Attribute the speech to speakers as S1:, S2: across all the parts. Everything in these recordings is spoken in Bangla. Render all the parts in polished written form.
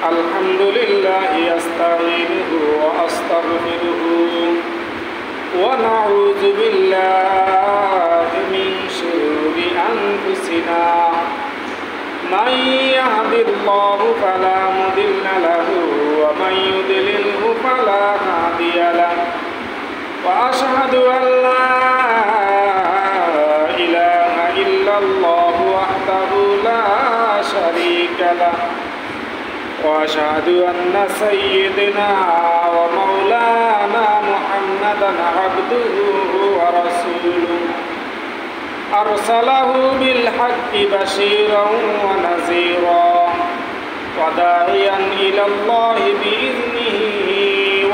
S1: Alhamdulillahi asta'inuhu wa astaghfiruhu wa na'udzu billahi min shururi anfusina man yahdihillahu fala mudilla lahu wa man yudlilhu fala hadiya lahu wa ashhadu an la ilaha illallah wahdahu la sharika lahu وأشهد أن سيدنا ومولانا محمدا عبده ورسوله أرسله بالحق بشيرا ونذيرا وداعيا إلى الله بإذنه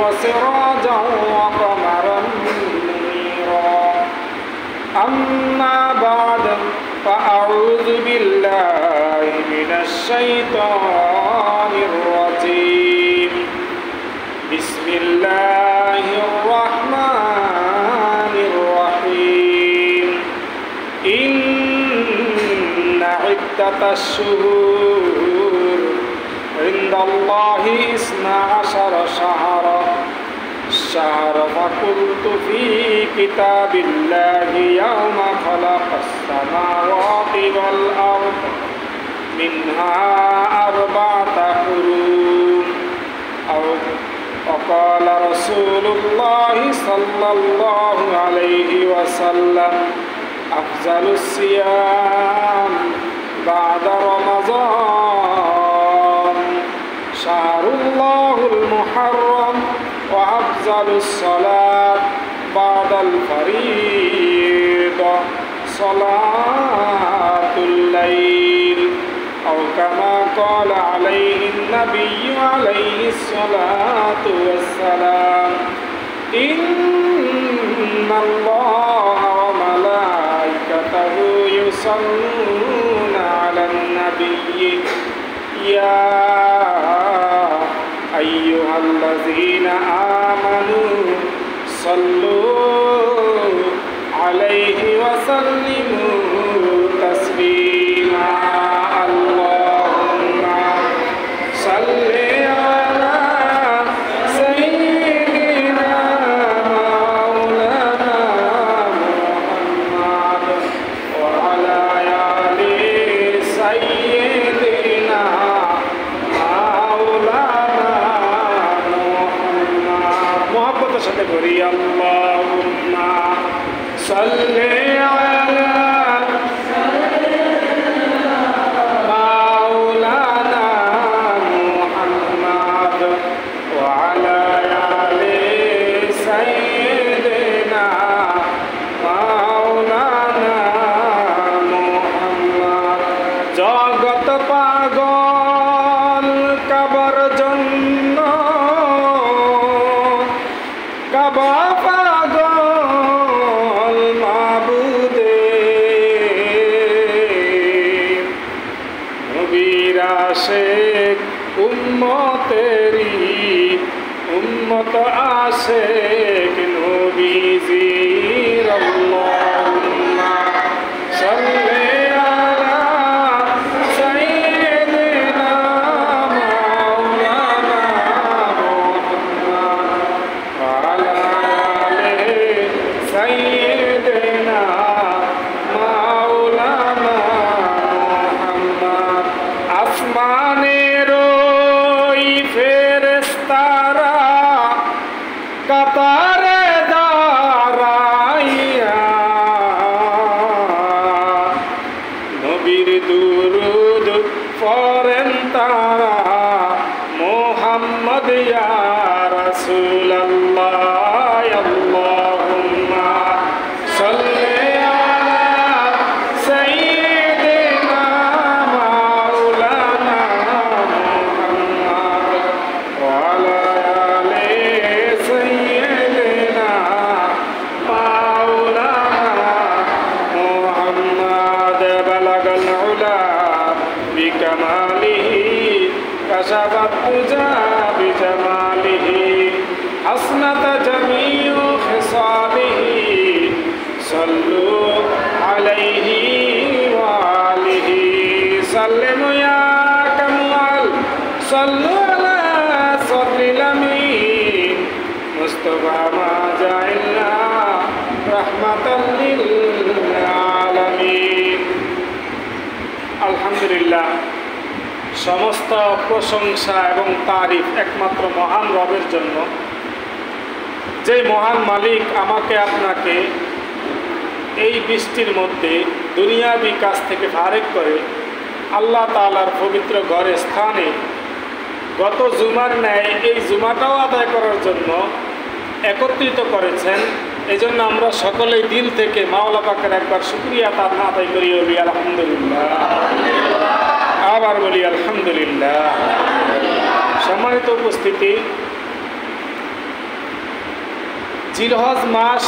S1: وسراجا وقمرا منيرا أما بعد فأعوذ بالله من الشيطان الرجيم بسم الله الرحمن الرحيم إن عدة الشهور عند الله 12 شهرا الشهر فقلت في كتاب الله يوم خلق السماوات والأرض منها 4 حروم أو وقال رسول الله صلى الله عليه وسلم أفضل الصيام بعد رمضان شهر الله المحرم وأفضل الصلاة بعد الفريضة صلاة الليل أو كما قال عليه النبي عليه الصلاة والسلام إن الله وملائكته يصلون على النبي يا أيها الذين آمنوا صلوا عليه وسلموا تسليما اللهم صل على سيدنا مولانا محمد وعلى آل سيدنا مولانا محمد محبت সাথে করি اللهم صل على উম্মত আশিক নবীজির আল্লাহুম্মা সাল্লি আলা সাইয়্যিদিনা মাওলানা মুহাম্মদ ওয়া আলা আলি সাইয়্যিদিনা মাওলানা মুহাম্মদ আসমানের কাতারে দাঁড়াইয়া নবীর দুরূদ পড়েন তারা মুহাম্মদ ইয়া রাসূলুল্লাহ আল্লাহুম্মা সাল্লি আলা সাইয়্যিদিনা মাওলানা মুহাম্মদ ওয়া আলা بكماله كشف الدجى بجماله حسنت جميع خصاله صلوا عليه وآله سلموا সাল্লু আলা সাদরিল আমিন মুস্তাফা মা জাইলনা রাহমাতাল লিল আলামিন। আলহামদুলিল্লাহ, সমস্ত প্রশংসা এবং তারিফ একমাত্র মহান রবের জন্য, যে মহান মালিক আমাকে আপনাকে এই বৃষ্টির মধ্যে দুনিয়াবী কাজ থেকে ফারেক করে আল্লাহ তাআলার পবিত্র ঘরে স্থানে গত জুমার ন্যায় এই জুমাটাও আদায় করার জন্য একত্রিত করেছেন। এই জন্য আমরা সকলেই দিল থেকে মাওলা পাকের একবার শুকরিয়া তার না আদায় করি, বলি আলহামদুলিল্লাহ। আবার বলি আলহামদুলিল্লাহ। সম্মানিত উপস্থিতি, জিলহজ মাস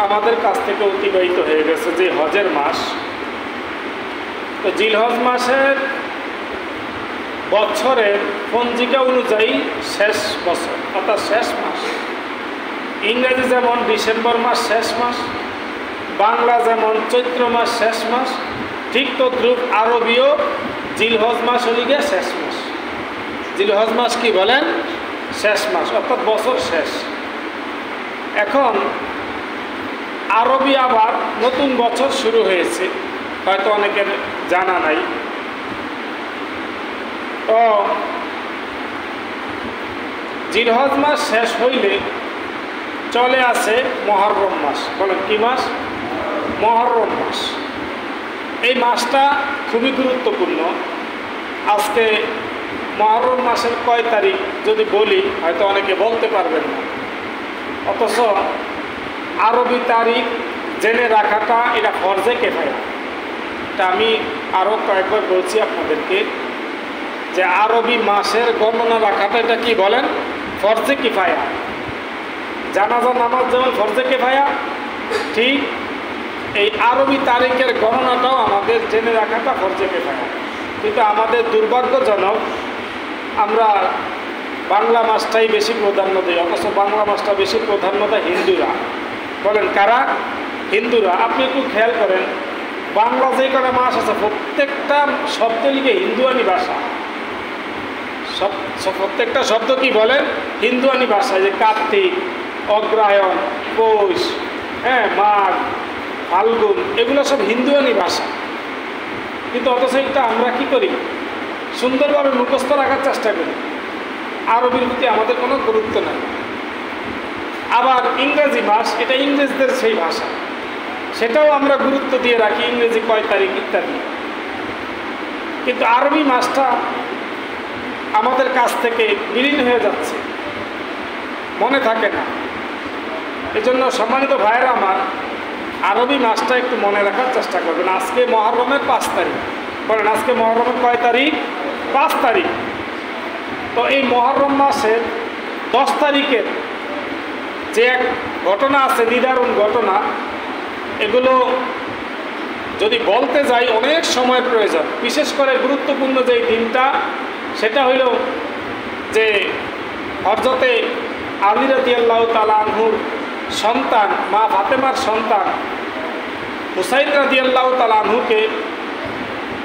S1: আমাদের কাছ থেকে অতিবাহিত হয়ে গেছে, যে হজের মাস। তো জিলহজ মাসের বছরের পঞ্জিকা অনুযায়ী শেষ বছর, অর্থাৎ শেষ মাস। ইংরেজি যেমন ডিসেম্বর মাস শেষ মাস, বাংলা যেমন চৈত্র মাস শেষ মাস, ঠিক তদ্রূপ আরবীয় জিলহজ মাস হয়ে গিয়ে শেষ মাস। জিলহজ মাস কি বলেন? শেষ মাস, অর্থাৎ বছর শেষ। এখন আরবি আবার নতুন বছর শুরু হয়েছে, হয়তো অনেকের জানা নাই। তো জিলহজ মাস শেষ হইলে চলে আসে মহররম মাস। বলেন কি মাস? মহররম মাস। এই মাসটা খুবই গুরুত্বপূর্ণ। আজকে মহররম মাসের কয় তারিখ যদি বলি হয়তো অনেকে বলতে পারবেন না, অথচ আরবি তারিখ জেনে রাখাটা এটা ফরজে কিফায়া। এটা আমি আরও কয়েকবার বলছি আপনাদেরকে যে আরবি মাসের গণনা রাখাটা এটা কি বলেন? ফরজে কিফায়া। জানাজা নামাজ যেমন ফরজে কিফায়া, ঠিক এই আরবি তারিখের গণনাটাও আমাদের জেনে রাখাটা ফরজে কিফায়া। কিন্তু আমাদের দুর্ভাগ্যজনক, আমরা বাংলা মাসটাই বেশি প্রাধান্য দিই, অথচ বাংলা মাসটা বেশি প্রাধান্য দেয় হিন্দুরা। বলেন কারা? হিন্দুরা। আপনি একটু খেয়াল করেন, বাংলা যে কটা মাস আছে প্রত্যেকটা শব্দ লিখে হিন্দুয়ানি ভাষা। প্রত্যেকটা শব্দ কি বলেন? হিন্দুয়ানি ভাষা। যে কার্তিক, অগ্রহায়ণ, পৌষ, মাঘ, ফাল্গুন, এগুলো সব হিন্দুয়ানি ভাষা। কিন্তু অথচ এটা আমরা কি করি? সুন্দরভাবে মুখস্থ রাখার চেষ্টা করি। আরবির প্রতি আমাদের কোনো গুরুত্ব নাই। আবার ইংরেজি মাস, এটা ইংরেজদের সেই ভাষা, সেটাও আমরা গুরুত্ব দিয়ে রাখি, ইংরেজি কয় তারিখ ইত্যাদি। কিন্তু আরবি মাসটা আমাদের কাছ থেকে বিলীন হয়ে যাচ্ছে, মনে থাকে না। এই জন্য সম্মানিত ভাইয়েরা আমার, আরবি মাসটা একটু মনে রাখার চেষ্টা করবেন। আজকে মহররমের 5 তারিখ। বলেন আজকে মহররমের কয় তারিখ? 5 তারিখ। তো এই মহররম মাসের 10 তারিখের যে এক ঘটনা আছে, নিদারুণ ঘটনা, এগুলো যদি বলতে যাই অনেক সময়ের প্রয়োজন। বিশেষ করে গুরুত্বপূর্ণ যেই দিনটা, সেটা হইল যে হযরতে আলী রাদিয়াল্লাহু তাআলা আনহুর সন্তান, মা ফাতেমার সন্তান হুসাইন রাদিয়াল্লাহু তাআলা আনহুকে,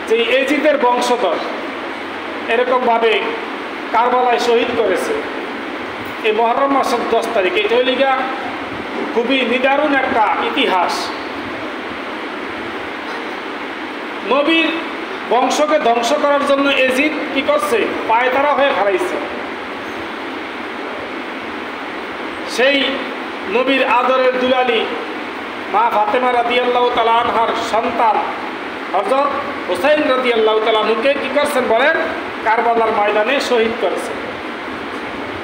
S1: যে এজিদের বংশধর, এরকমভাবে কারবালায় শহীদ করেছে এই মহররম মাসের 10 তারিখ। এটা হইল গিয়া খুবই নিদারুণ একটা ইতিহাস। নবীর বংশকে ধ্বংস করার জন্য এজিদ কি করছে? পায়তারা হয়ে হারাইছে। সেই নবীর আদরের দুলালি মা ফাতেমা রাদিয়াল্লাহু তাআলা আনহার সন্তান হযরত হুসাইন রাদিয়াল্লাহু তাআলা আনহুকে কি করছেন বলেন? কারবালার ময়দানে শহীদ করেছেন।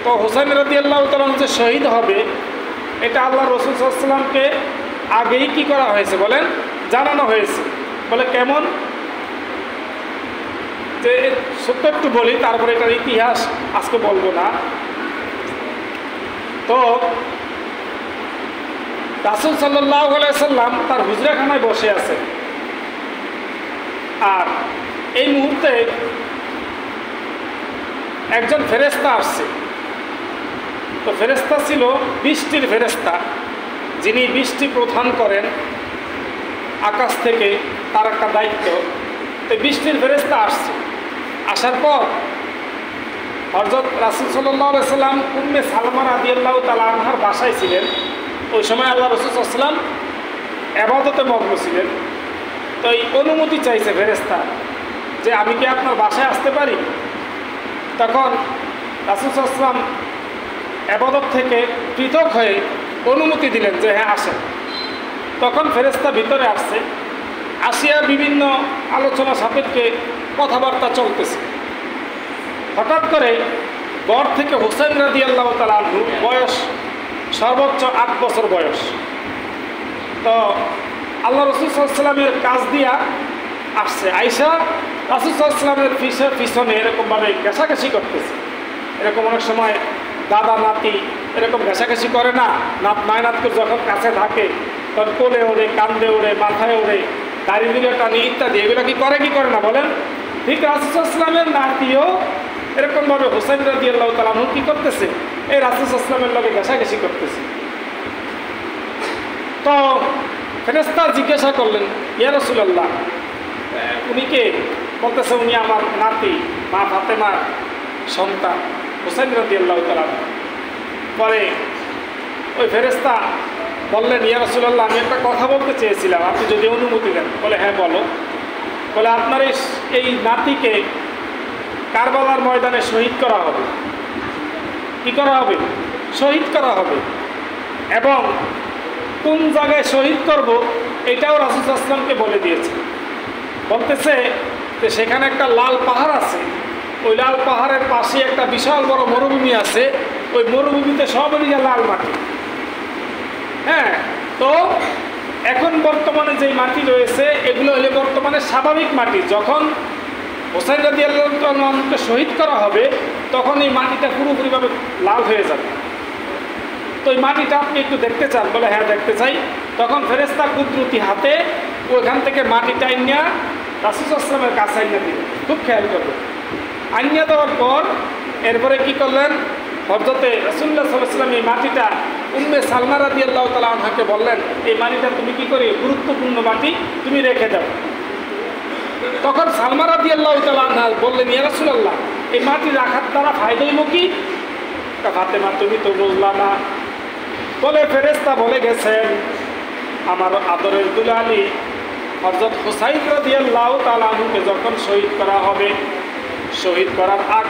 S1: তো হুসাইন রাদিয়াল্লাহু তাআলা যে শহীদ হবে, এটা আল্লাহ রাসূল সাল্লাল্লাহু আলাইহি ওয়াসাল্লামকে আগেই কি করা হয়েছে বলেন? জানানো হয়েছে। বলে কেমন? যে সত্য একটু বলি, তারপরে এটার ইতিহাস আজকে বলবো না। তো রাসূল সাল্লাল্লাহু আলাইহি সাল্লাম তার হুজরাখানায় বসে আছেন, আর এই মুহূর্তে একজন ফেরেশতা আসছে। তো ফেরেশতা ছিল বৃষ্টির ফেরেশতা, যিনি বৃষ্টি প্রদান করেন আকাশ থেকে, তার একটা দায়িত্ব। তো বৃষ্টির ফেরেশতা আসছে। আসার পর হযরত রাসূল সাল্লাল্লাহু আলাইহি সাল্লাম উম্মে সালমা রাদিয়াল্লাহু তাআলা আনহার বাসায় ছিলেন। ওই সময় আল্লাহ রাসূল সাল্লাল্লাহু আলাইহি ওয়াসাল্লাম ইবাদতে মগ্ন ছিলেন। তো এই অনুমতি চাইছে ফেরেশতা যে আমি কি আপনার বাসায় আসতে পারি? তখন রাসূল সাল্লাল্লাহু আলাইহি ওয়াসাল্লাম ইবাদত থেকে পৃথক হয়ে অনুমতি দিলেন যে হ্যাঁ আসেন। তখন ফেরেশতা ভিতরে আসছে, আসিয়া বিভিন্ন আলোচনা সাপেক্ষে কথাবার্তা চলতেছে। হঠাৎ করে ঘর থেকে হুসাইন রাদিয়াল্লাহু তাআলা আনহু, বয়স সর্বোচ্চ 8 বছর বয়স, তো আল্লাহ রাসূল সাল্লাল্লাহু আলাইহি ওয়াসাল্লামের কাজ দিয়া আসছে। আয়েশা রাসূল সাল্লাল্লাহু আলাইহি ওয়াসাল্লামের পিছনে এরকমভাবে ঘেঁষাঘেঁষি করতেছে। এরকম অনেক সময় দাদা নাতি এরকম ঘেঁষাঘেঁষি করে না, নাতনাতকে যখন কাছে থাকে তখন কোলে ওড়ে, কান্দে ওড়ে, মাথায় ওড়ে, দাড়ি দিলে টানি ইত্যাদি, এগুলো কি করে না বলেন? ঠিক রাসূল সাল্লাল্লাহু আলাইহি ওয়াসাল্লামের নাতিও এরকমভাবে হুসাইন রাদিয়াল্লাহু তাআলা আনহু কি করতেছে, এই রাসূল সাল্লাল্লাহু আলাইহি ওয়াসাল্লামের লগে ঘেঁষাঘেঁষি করতেছে। তো ফেরেশতা জিজ্ঞাসা করলেন, ইয়া রাসূলুল্লাহ, উনি কে? বলতেছে উনি আমার নাতি, মা ফাতেমার সন্তান হুসাইন রাদিয়াল্লাহু তাআলা। পরে ওই ফেরেশতা বললেন, ইয়া রাসূলুল্লাহ, আমি একটা কথা বলতে চেয়েছিলাম, আপনি যদি অনুমতি দেন। বলে হ্যাঁ বলো। বলে আপনার এই নাতিকে কারবালার ময়দানে শহীদ করা হবে। কি করা হবে? শহীদ করা হবে। এবং কোন জায়গায় শহীদ করব এটাও রাসূল সাল্লাল্লাহু আলাইহি ওয়াসাল্লামকে বলে দিয়েছে। বলতেছে যে সেখানে একটা লাল পাহাড় আছে, ওই লাল পাহাড়ের পাশে একটা বিশাল বড় মরুভূমি আছে, ওই মরুভূমিতে সব এদিকে লাল মাটি। হ্যাঁ, তো এখন বর্তমানে যেই মাটি রয়েছে এগুলো হলে বর্তমানে স্বাভাবিক মাটি। যখন হুসাইন রাদিয়াল্লাহু তাআলাকে শহীদ করা হবে তখন এই মাটিটা পুরোপুরিভাবে লাল হয়ে যাবে। তো এই মাটিটা আপনি একটু দেখতে চান? বলে হ্যাঁ দেখতে চাই। তখন ফেরেশতা কুদরতি হাতে ওইখান থেকে মাটিটা আইনিয়া রাসূল সাল্লাল্লাহু আলাইহি ওয়াসাল্লামের কাছে আইনিয়া দিলেন। খুব খেয়াল করবেন। আইনিয়া দেওয়ার পর এরপরে কি করলেন, হযরতে রাসূলুল্লাহ সাল্লাল্লাহু আলাইহি ওয়াসাল্লাম এই মাটিটা উম্মে সালমা রাদিয়াল্লাহু তাআলা আনহাকে বললেন, এই মাটিটা তুমি কি করে, গুরুত্বপূর্ণ মাটি, তুমি রেখে দাও। তখন সালমা রাদিয়াল্লাহু তাআলা আনহা বললেন, ইয়া রাসূলুল্লাহ, এই মাটি রাখার দ্বারা ফায়দা হইব কি? ফাতেমা তুমি তো বুঝলা না। বলে ফেরেশতা বলে গেছেন, আমার আদরের দুলালি হযরত হুসাইন রাদিয়াল্লাহু তাআলা আনহুকে যখন শহীদ করা হবে, শহীদ করার আগ